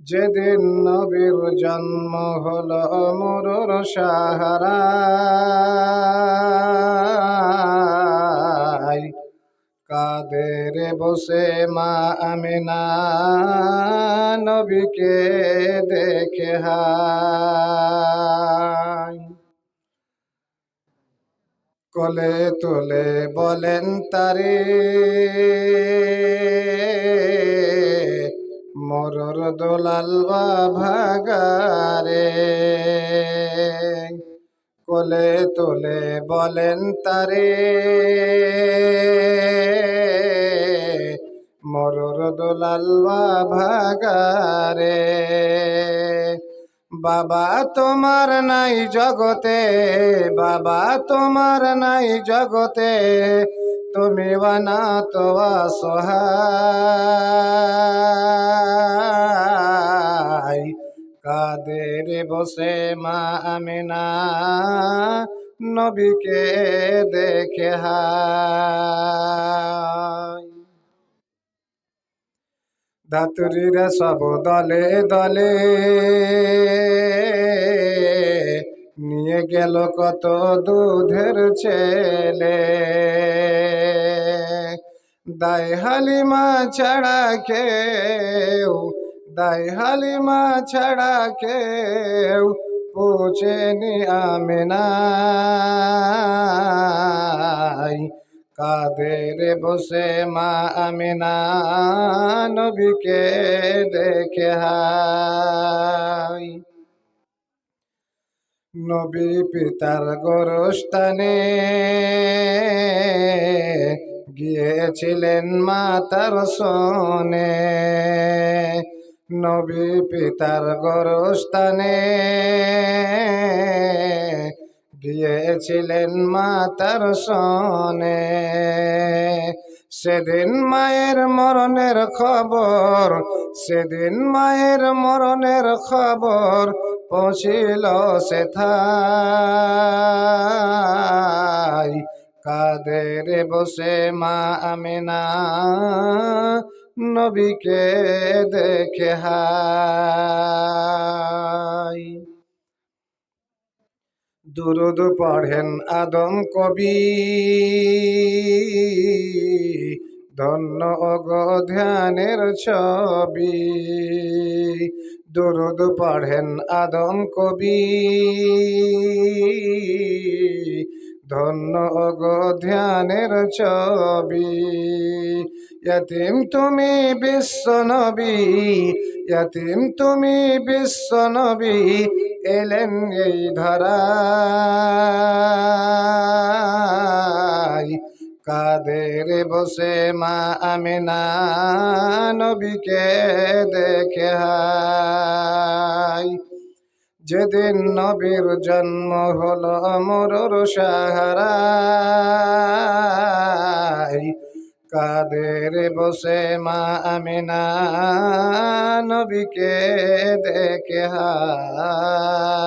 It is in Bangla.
যেদিন নবীর জন্ম হলো মরুর সাহারায়, কাদের বসে মা আমিনা নবীকে দেখে হায়। কোলে তুলে বলেন তারে মরর দোলাল ভাগারে, কোলে তুলে বলেন তারে মরর দোলাল ভাগারে। বাবা তোমার নাই জগতে, বাবা তোমার নাই জগতে, তুমি বানা তো অসহায়। কাদের বসে মা আমিনা নবীকে দেখে হায়। ধাতুরীরা সব দলে দলে নিয়ে গেল কত দুধের ছেলে, দায় হালিমা ছাড়া কেউ, দায় হালিমা ছাড়া কেউ পৌঁছেনি আমিনায়। কাদের বসে মা আমিনা নবীকে দেখে হায়। নবী পিতার গোরস্থানে গিয়েছিলেন মাতার সনে, নবী পিতার গোরস্থানে গিয়েছিলেন মাতার সনে। সেদিন মায়ের মরণের খবর, সেদিন মায়ের মরণের খবর পৌঁছিল সেথায়। কাদের বসে মা আমিনা নবীকে দেখে হায়। দুরুদ পড়েন আদম কবি, ধন্য গো ধ্যানের ছবি। দুরুদ পড়েন আদম কবি, ধন্য গো ধ্যানের ছবি। ইয়তিম তুমি বিশ্ব নবী, ইয়তিম তুমি বিশ্ব নবী, এলেন এই ধরায়। কাদের বসে মা আমিনা নবীকে দেখে হায়। যেদিন নবীর জন্ম হলো মরুর সাহারায়, কাদের বসে মা আমিনা নবীকে দেখে হায়।